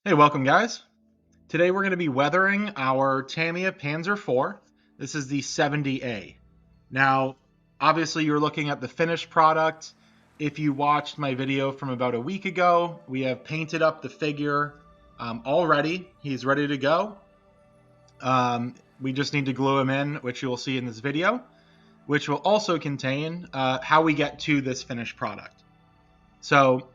Hey, welcome guys. Today we're going to be weathering our Tamiya Panzer IV. This is the 70A. Now, obviously you're looking at the finished product. If you watched my video from about a week ago, we have painted up the figure already. He's ready to go. We just need to glue him in, which you will see in this video, which will also contain how we get to this finished product. So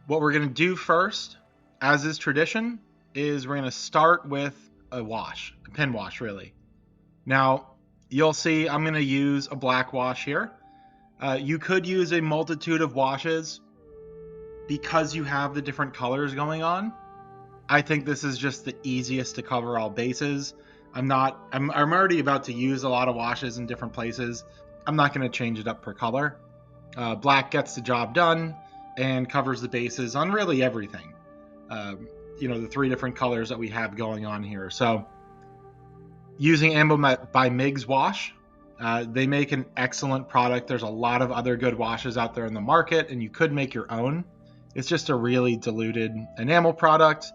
what we're going to do first, as is tradition, is we're going to start with a wash, a pin wash really. Now, you'll see I'm going to use a black wash here. You could use a multitude of washes because you have the different colors going on. I think this is just the easiest to cover all bases. I'm already about to use a lot of washes in different places. I'm not going to change it up per color. Black gets the job done and covers the bases on really everything. The three different colors that we have going on here. So using Ambo by Miggs wash, they make an excellent product. There's a lot of other good washes out there in the market, and you could make your own. It's just a really diluted enamel product.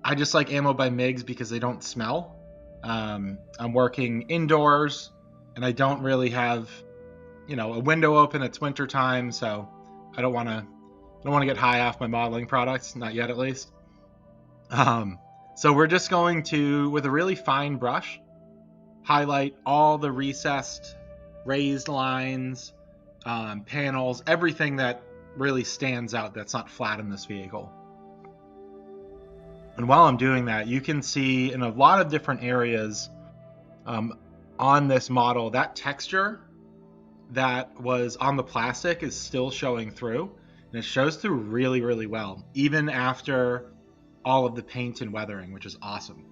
I just like Ambo by Miggs because they don't smell. I'm working indoors, and I don't really have, a window open. It's winter time, so I don't want to get high off my modeling products, not yet at least. So we're just going to, with a really fine brush, highlight all the recessed, raised lines, panels, everything that really stands out that's not flat in this vehicle. And while I'm doing that, you can see in a lot of different areas on this model, that texture that was on the plastic is still showing through, and it shows through really, really well, even after all of the paint and weathering, which is awesome.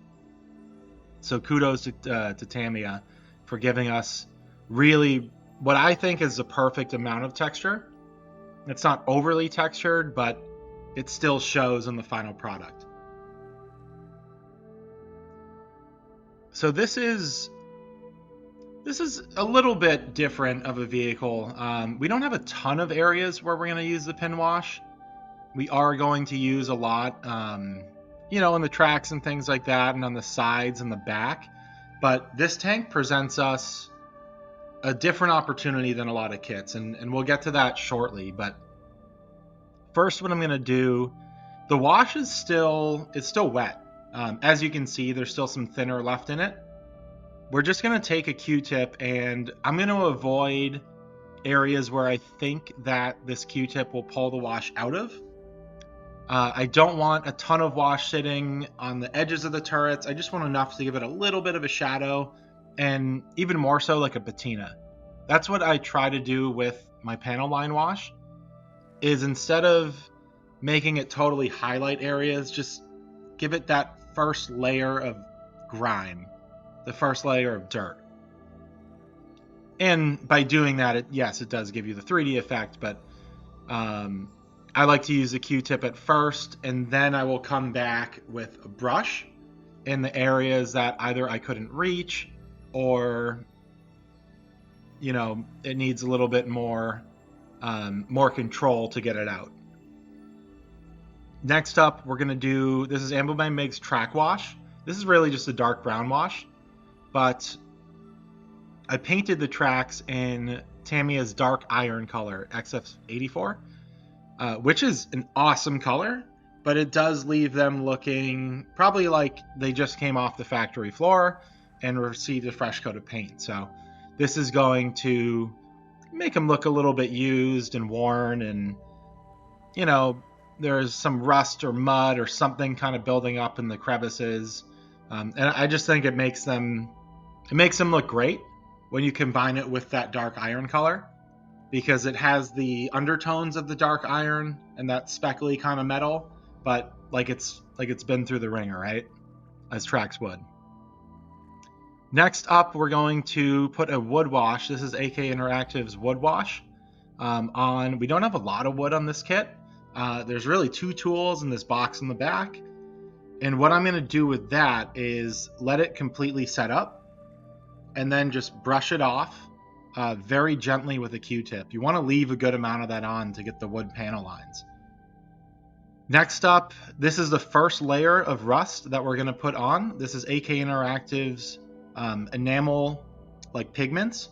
So kudos to Tamiya for giving us really what I think is the perfect amount of texture. It's not overly textured, but it still shows in the final product. So this is a little bit different of a vehicle. We don't have a ton of areas where we're going to use the pin wash. We are going to use a lot, in the tracks and things like that, and on the sides and the back. But this tank presents us a different opportunity than a lot of kits, and we'll get to that shortly. But first, what I'm going to do, the wash is still wet. As you can see, there's still some thinner left in it. We're just going to take a Q-tip, and I'm going to avoid areas where I think that this Q-tip will pull the wash out of. I don't want a ton of wash sitting on the edges of the turrets. I just want enough to give it a little bit of a shadow, and even more so like a patina. That's what I try to do with my panel line wash, is instead of making it totally highlight areas, just give it that first layer of grime, the first layer of dirt. And by doing that, it does give you the 3D effect, but I like to use the Q-tip at first, and then I will come back with a brush in the areas that either I couldn't reach or, it needs a little bit more control to get it out. Next up, we're going to do, this is Ambo by Miggs track wash. This is really just a dark brown wash, but I painted the tracks in Tamiya's dark iron color, XF84. Which is an awesome color, but it does leave them looking probably like they just came off the factory floor and received a fresh coat of paint. So this is going to make them look a little bit used and worn, and there's some rust or mud or something kind of building up in the crevices, and I just think it makes them look great when you combine it with that dark iron color, because it has the undertones of the dark iron and that speckly kind of metal, but like it's been through the ringer, right? As tracks would. Next up, we're going to put a wood wash. This is AK Interactive's wood wash on. We don't have a lot of wood on this kit. There's really 2 tools in this box in the back. And what I'm going to do with that is let it completely set up and then just brush it off very gently with a Q-tip. You want to leave a good amount of that on to get the wood panel lines. Next up, this is the first layer of rust that we're going to put on. This is AK Interactive's enamel like pigments,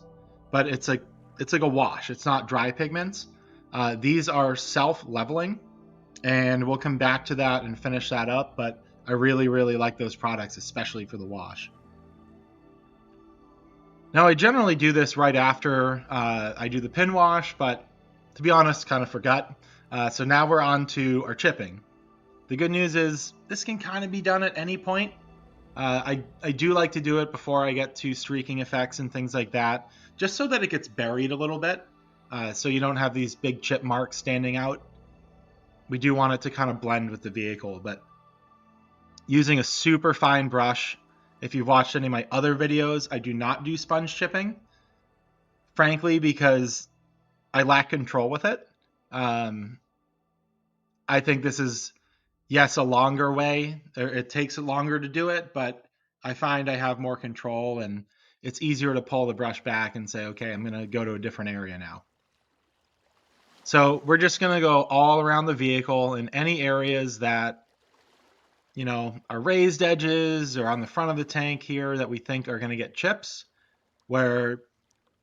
but it's like a wash. It's not dry pigments. These are self-leveling, and we'll come back to that and finish that up, but I really, really like those products, especially for the wash. Now, I generally do this right after I do the pin wash, but to be honest, kind of forgot. So now we're on to our chipping. The good news is this can kind of be done at any point. I do like to do it before I get to streaking effects and things like that, just so that it gets buried a little bit, so you don't have these big chip marks standing out. We do want it to kind of blend with the vehicle, but using a super fine brush. If you've watched any of my other videos, I do not do sponge chipping, frankly, because I lack control with it. I think this is, yes, a longer way. It takes longer to do it, but I find I have more control and it's easier to pull the brush back and say, okay, I'm going to go to a different area now. So we're just going to go all around the vehicle in any areas that, you know, are raised edges or on the front of the tank here that we think are going to get chips, where,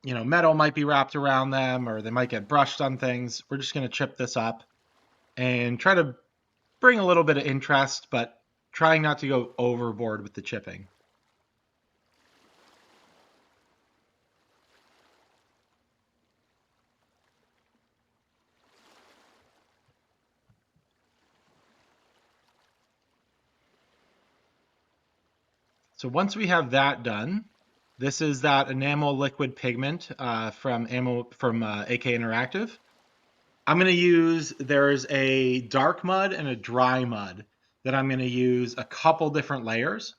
you know, metal might be wrapped around them or they might get brushed on things. We're just going to chip this up and try to bring a little bit of interest, but trying not to go overboard with the chipping. So once we have that done, this is that enamel liquid pigment from AK Interactive. I'm going to use, there's a dark mud and a dry mud that I'm going to use a couple different layers.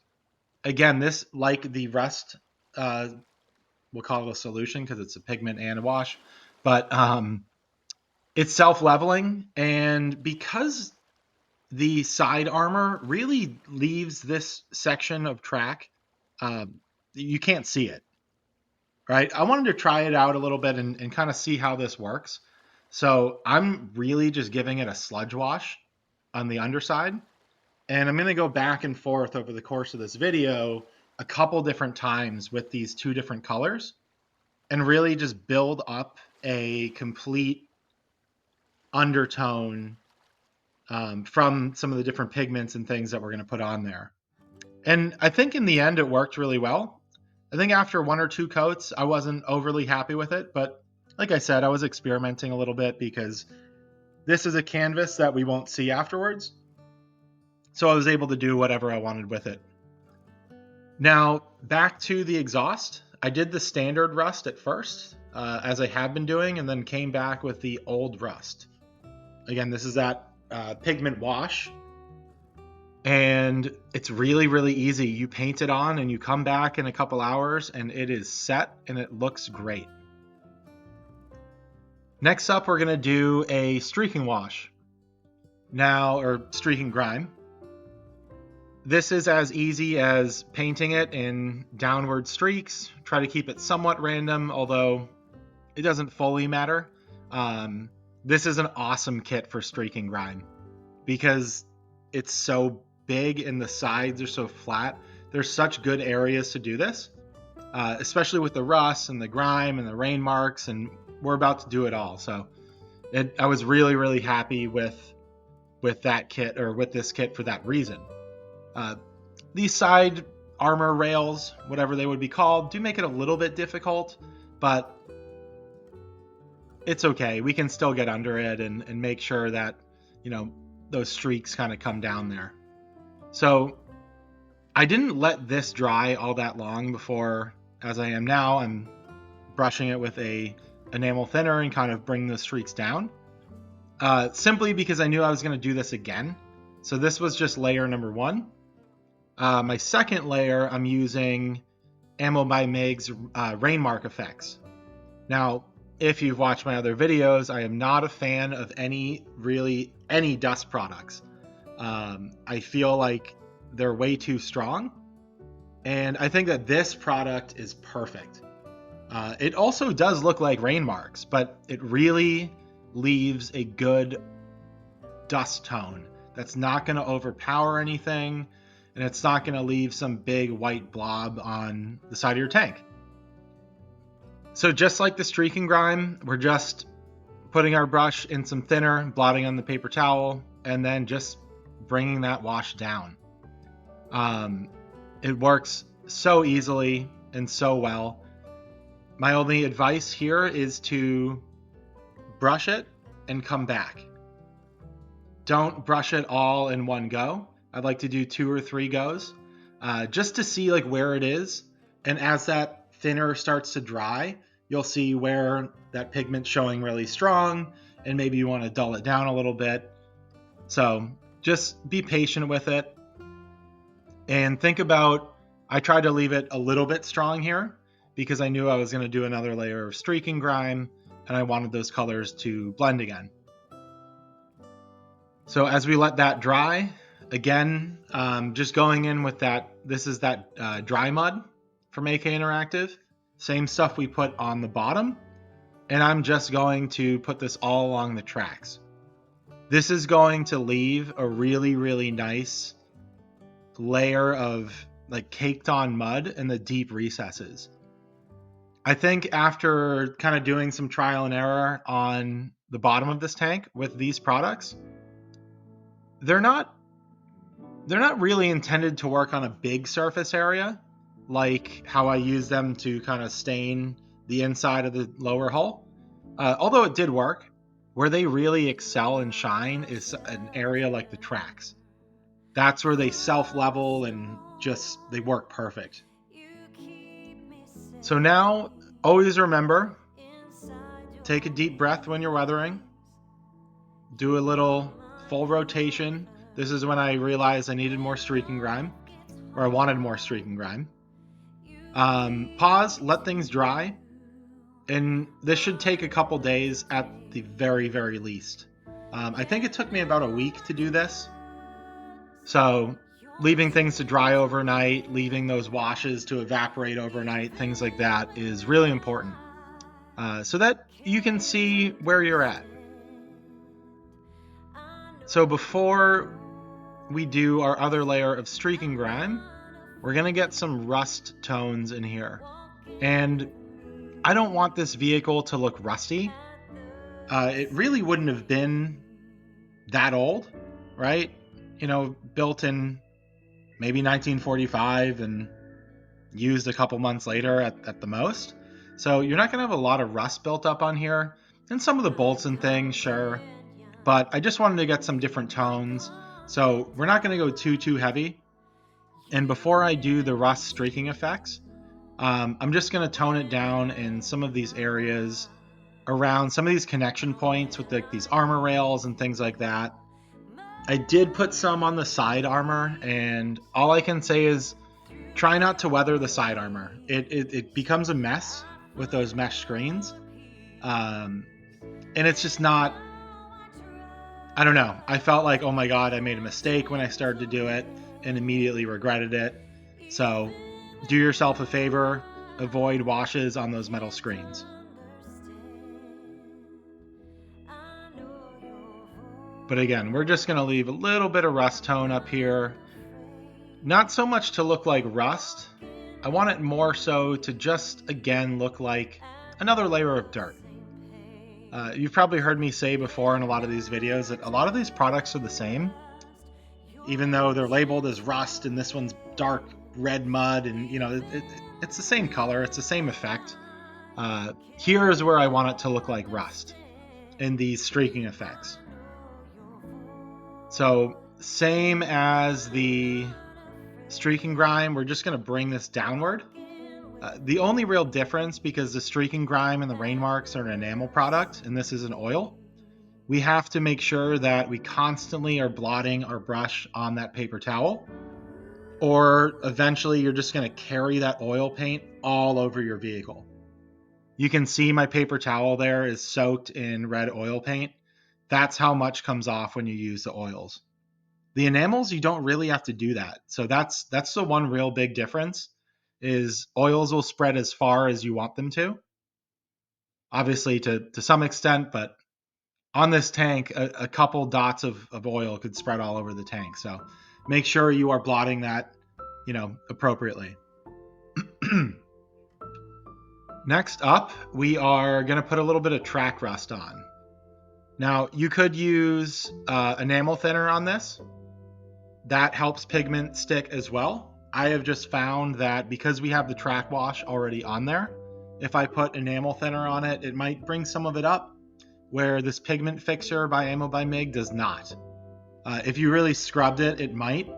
Again, this, like the rust, we'll call it a solution because it's a pigment and a wash, but it's self-leveling, and because the side armor really leaves this section of track, you can't see it, right? I wanted to try it out a little bit and kind of see how this works. So I'm really just giving it a sludge wash on the underside. And I'm going to go back and forth over the course of this video a couple different times with these two different colors and really just build up a complete undertone from some of the different pigments and things that we're going to put on there. And I think in the end, it worked really well. I think after one or two coats, I wasn't overly happy with it. But like I said, I was experimenting a little bit because this is a canvas that we won't see afterwards. So I was able to do whatever I wanted with it. Now, back to the exhaust. I did the standard rust at first, as I had been doing, and then came back with the old rust. Again, this is that pigment wash. And it's really, really easy. You paint it on and you come back in a couple hours and it is set and it looks great. Next up, we're going to do a streaking wash. Now, or streaking grime. This is as easy as painting it in downward streaks. Try to keep it somewhat random, although it doesn't fully matter. This is an awesome kit for streaking grime because it's so big and the sides are so flat. There's such good areas to do this, especially with the rust and the grime and the rain marks, and we're about to do it all. So I was really, really happy with that kit, or with this kit, for that reason. These side armor rails, whatever they would be called, do make it a little bit difficult, but it's okay. We can still get under it and make sure that, you know, those streaks kind of come down there. So I didn't let this dry all that long before, as I am now, I'm brushing it with a enamel thinner and kind of bring the streaks down, simply because I knew I was going to do this again. So this was just layer number one. My second layer, I'm using Ammo by Meg's rain mark effects. Now, if you've watched my other videos, I am not a fan of any dust products. I feel like they're way too strong, and I think that this product is perfect. It also does look like rain marks, but it really leaves a good dust tone that's not going to overpower anything, and it's not going to leave some big white blob on the side of your tank. So just like the streak and grime, we're just putting our brush in some thinner, blotting on the paper towel, and then just bringing that wash down. It works so easily and so well. My only advice here is to brush it and come back. Don't brush it all in one go. I'd like to do 2 or 3 goes, just to see like where it is. And as that thinner starts to dry, you'll see where that pigment's showing really strong, and maybe you want to dull it down a little bit. So just be patient with it. And think about, I tried to leave it a little bit strong here because I knew I was going to do another layer of streak and grime, and I wanted those colors to blend again. So as we let that dry, again, just going in with that, this is that dry mud from AK Interactive. Same stuff we put on the bottom, and I'm just going to put this all along the tracks. This is going to leave a really, really nice layer of like caked on mud in the deep recesses. I think after kind of doing some trial and error on the bottom of this tank with these products, they're not really intended to work on a big surface area like how I use them to kind of stain the inside of the lower hull. Although it did work, where they really excel and shine is an area like the tracks. That's where they self-level and just, they work perfect. So now, always remember, take a deep breath when you're weathering. Do a little full rotation. This is when I realized I needed more streak and grime, or I wanted more streak and grime. Pause, let things dry, and this should take a couple days at the very, very least. I think it took me about a week to do this. So leaving things to dry overnight, leaving those washes to evaporate overnight, things like that is really important, so that you can see where you're at. So before we do our other layer of streak and grime, we're going to get some rust tones in here. And I don't want this vehicle to look rusty. It really wouldn't have been that old, right? You know, built in maybe 1945 and used a couple months later at the most. So you're not going to have a lot of rust built up on here. And some of the bolts and things, sure. But I just wanted to get some different tones. So we're not going to go too heavy. And before I do the rust streaking effects, I'm just going to tone it down in some of these areas around some of these connection points with like these armor rails and things like that. I did put some on the side armor, and all I can say is try not to weather the side armor. It becomes a mess with those mesh screens. And it's just not, I don't know. I felt like, oh my God, I made a mistake when I started to do it and immediately regretted it. So do yourself a favor, avoid washes on those metal screens. But again, we're just going to leave a little bit of rust tone up here. Not so much to look like rust. I want it more so to just, again, look like another layer of dirt. You've probably heard me say before in a lot of these videos that a lot of these products are the same, even though they're labeled as rust and this one's dark red mud, and you know, it's the same color, it's the same effect. Here is where I want it to look like rust in these streaking effects. So same as the streak and grime, we're just going to bring this downward. The only real difference, because the streak and grime and the rain marks are an enamel product and this is an oil, we have to make sure that we constantly are blotting our brush on that paper towel, or eventually you're just going to carry that oil paint all over your vehicle. You can see my paper towel there is soaked in red oil paint. That's how much comes off when you use the oils. The enamels, you don't really have to do that. So that's the one real big difference, is oils will spread as far as you want them to. Obviously to some extent, but on this tank, a couple dots of oil could spread all over the tank. So make sure you are blotting that, appropriately. Next up, we are going to put a little bit of track rust on. Now, you could use enamel thinner on this. That helps pigment stick as well. I have just found that because we have the track wash already on there, if I put enamel thinner on it, it might bring some of it up, where this pigment fixer by Ammo by MIG does not. If you really scrubbed it, it might.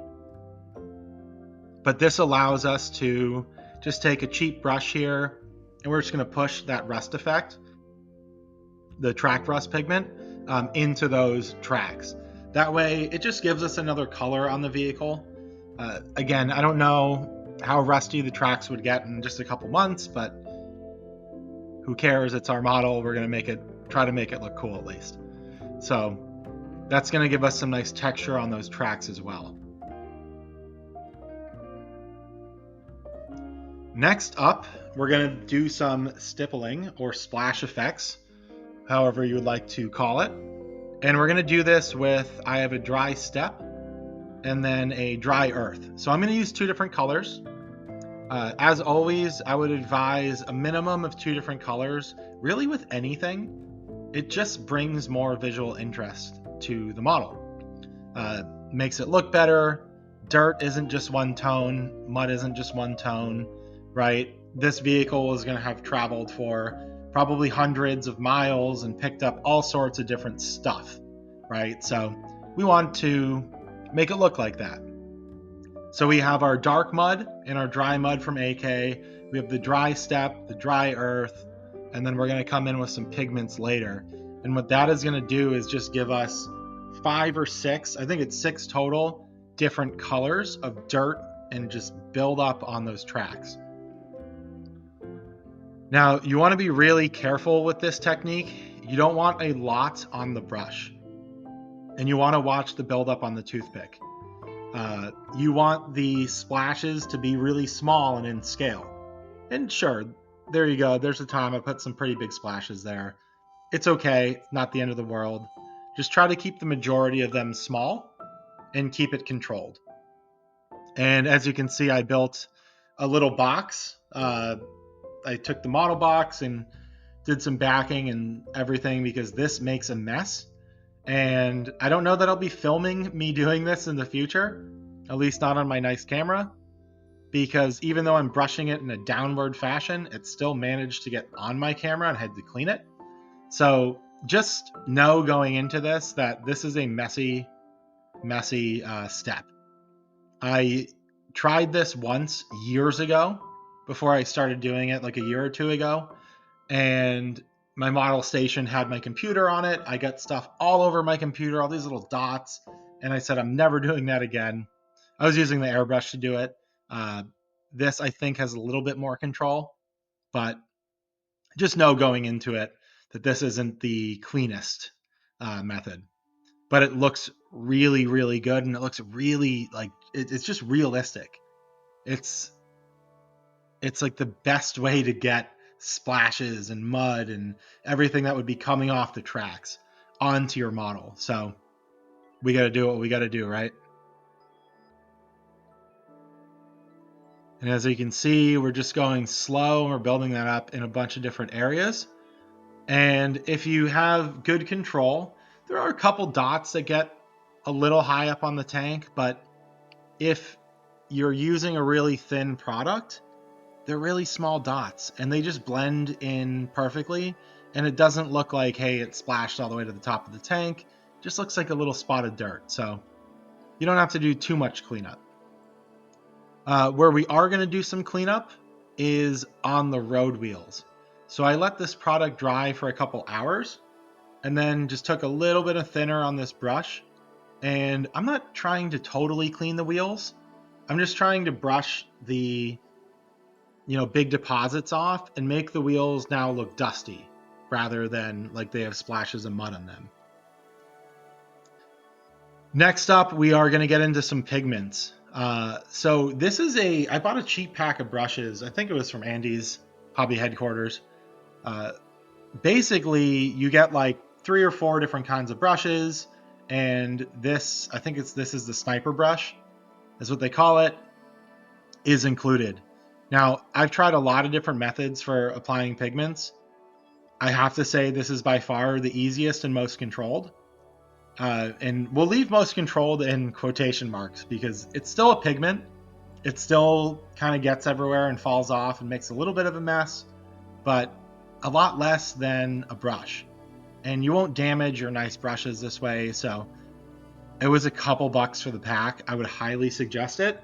But this allows us to just take a cheap brush here, and we're just going to push that rust effect, the track rust pigment, into those tracks. That way, it just gives us another color on the vehicle. Again, I don't know how rusty the tracks would get in just a couple months, but who cares? It's our model. We're going to try to make it look cool at least. So that's going to give us some nice texture on those tracks as well. Next up, we're going to do some stippling or splash effects, however you would like to call it. And we're going to do this with, I have a dry step and then a dry earth. So I'm going to use 2 different colors. As always, I would advise a minimum of 2 different colors, really with anything. It just brings more visual interest to the model. Makes it look better. Dirt isn't just one tone, mud isn't just one tone, right? This vehicle is going to have traveled for probably hundreds of miles and picked up all sorts of different stuff, right? So we want to make it look like that. So we have our dark mud and our dry mud from AK. We have the dry step, the dry earth, and then we're going to come in with some pigments later. And what that is going to do is just give us 5 or 6, I think it's 6 total, different colors of dirt and just build up on those tracks. Now, you want to be really careful with this technique. You don't want a lot on the brush, and you want to watch the buildup on the toothpick. You want the splashes to be really small and in scale. And sure, there you go. There's a time I put some pretty big splashes there. It's okay, not the end of the world. Just try to keep the majority of them small and keep it controlled. And as you can see, I built a little box. I took the model box and did some backing and everything because this makes a mess. And I don't know that I'll be filming me doing this in the future, at least not on my nice camera, because even though I'm brushing it in a downward fashion, it still managed to get on my camera and I had to clean it. So just know going into this that this is a messy step. I tried this once years ago before I started doing it, like a year or 2 ago, and my model station had my computer on it. I got stuff all over my computer, all these little dots, and I said, I'm never doing that again. I was using the airbrush to do it. This, I think, has a little bit more control, but just know going into it that this isn't the cleanest method. But it looks really, really good, and it looks really like it's just realistic. It's like the best way to get splashes and mud and everything that would be coming off the tracks onto your model. So we got to do what we got to do, right? And as you can see, we're just going slow and we're building that up in a bunch of different areas. And if you have good control, there are a couple dots that get a little high up on the tank, but if you're using a really thin product, they're really small dots and they just blend in perfectly. And it doesn't look like, hey, it splashed all the way to the top of the tank. It just looks like a little spot of dirt. So you don't have to do too much cleanup. Where we are going to do some cleanup is on the road wheels. So I let this product dry for a couple hours and then just took a little bit of thinner on this brush. And I'm not trying to totally clean the wheels. I'm just trying to brush the big deposits off and make the wheels now look dusty rather than like they have splashes of mud on them. Next up, we are going to get into some pigments. So this is I bought a cheap pack of brushes. I think it was from Andy's hobby headquarters. Basically, you get like 3 or 4 different kinds of brushes, and this, I think this is the sniper brush, is what they call it, is included. Now, I've tried a lot of different methods for applying pigments. I have to say this is by far the easiest and most controlled. And we'll leave most controlled in quotation marks because it's still a pigment. It still kind of gets everywhere and falls off and makes a little bit of a mess, but a lot less than a brush. And you won't damage your nice brushes this way. So it was a couple bucks for the pack. I would highly suggest it.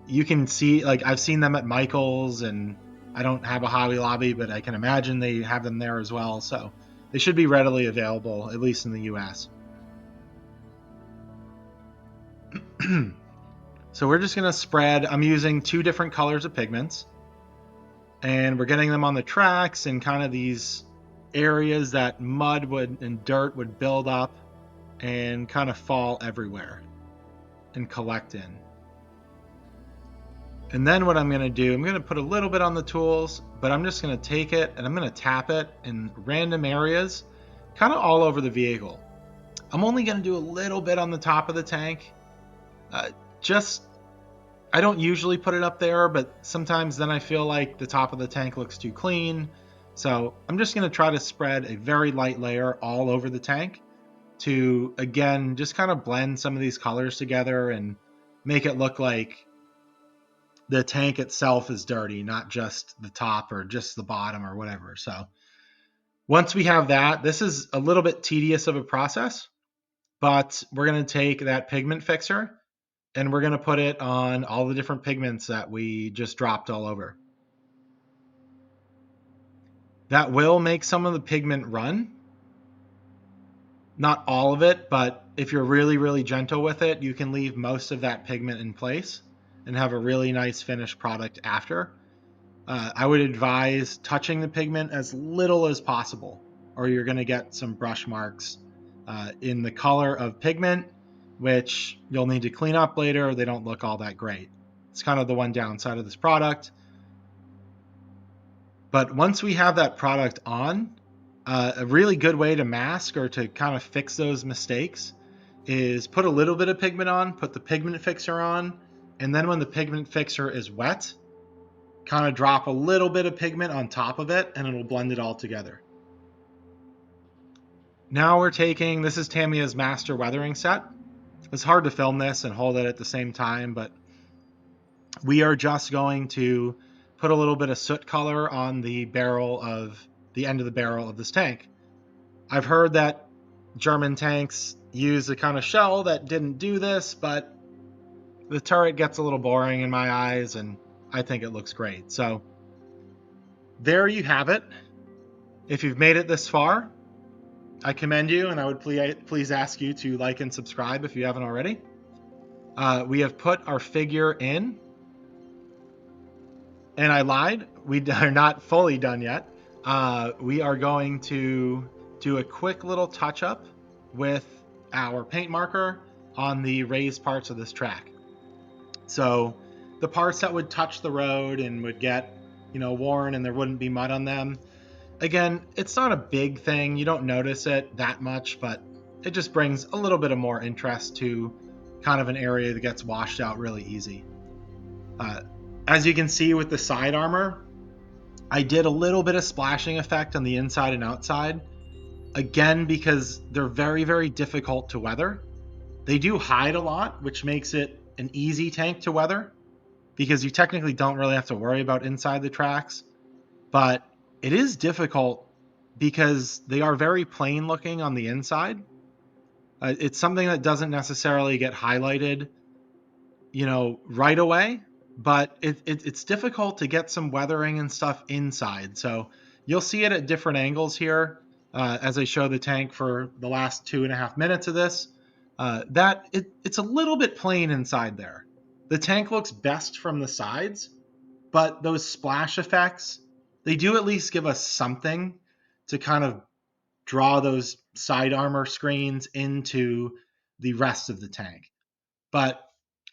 You can see, like, I've seen them at Michael's, and I don't have a Hobby Lobby, but I can imagine they have them there as well. So they should be readily available, at least in the US. So we're just going to spread. I'm using 2 different colors of pigments, and we're getting them on the tracks and kind of these areas that mud and dirt would build up and kind of fall everywhere and collect in. And then what I'm going to do, I'm going to put a little bit on the tools, but I'm just going to take it and I'm going to tap it in random areas, kind of all over the vehicle. I'm only going to do a little bit on the top of the tank. I don't usually put it up there, but sometimes then I feel like the top of the tank looks too clean. So I'm just going to try to spread a very light layer all over the tank to, again, just kind of blend some of these colors together and make it look like the tank itself is dirty, not just the top or just the bottom or whatever. So once we have that, this is a little bit tedious of a process, but we're going to take that pigment fixer and we're going to put it on all the different pigments that we just dropped all over. That will make some of the pigment run. Not all of it, but if you're really, really gentle with it, you can leave most of that pigment in place and have a really nice finished product after. I would advise touching the pigment as little as possible, or you're going to get some brush marks in the color of pigment, which you'll need to clean up later. They don't look all that great. It's kind of the one downside of this product. But once we have that product on, a really good way to mask or to kind of fix those mistakes is put a little bit of pigment on, put the pigment fixer on, and then when the pigment fixer is wet, kind of drop a little bit of pigment on top of it and it'll blend it all together. Now we're taking, this is Tamiya's Master Weathering Set. It's hard to film this and hold it at the same time, but we are just going to put a little bit of soot color on the end of the barrel of this tank. I've heard that German tanks use a kind of shell that didn't do this, but the turret gets a little boring in my eyes and I think it looks great. So there you have it. If you've made it this far, I commend you, and I would please ask you to like and subscribe if you haven't already. We have put our figure in, and I lied. We are not fully done yet. We are going to do a quick little touch-up with our paint marker on the raised parts of this track. So the parts that would touch the road and would get, worn and there wouldn't be mud on them. Again, it's not a big thing. You don't notice it that much, but it just brings a little bit of more interest to kind of an area that gets washed out really easy. As you can see with the side armor, I did a little bit of splashing effect on the inside and outside. Again, because they're very, very difficult to weather. They do hide a lot, which makes it an easy tank to weather because you technically don't really have to worry about inside the tracks. But it is difficult because they are very plain looking on the inside. It's something that doesn't necessarily get highlighted, right away, but it's difficult to get some weathering and stuff inside. So you'll see it at different angles here as I show the tank for the last 2.5 minutes of this. It's a little bit plain inside there. The tank looks best from the sides, but those splash effects, they do at least give us something to kind of draw those side armor screens into the rest of the tank. But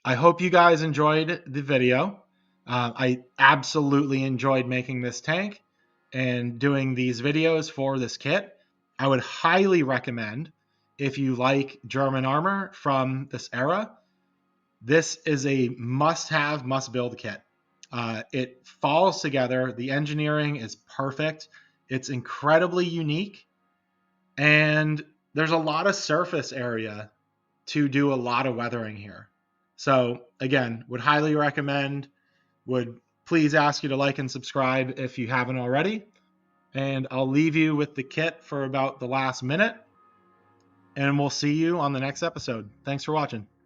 I hope you guys enjoyed the video. I absolutely enjoyed making this tank and doing these videos for this kit. I would highly recommend, if you like German armor from this era, this is a must-have, must-build kit. It falls together. The engineering is perfect. It's incredibly unique, and there's a lot of surface area to do a lot of weathering here. So again, would highly recommend, would please ask you to like and subscribe if you haven't already. And I'll leave you with the kit for about the last minute, and we'll see you on the next episode. Thanks for watching.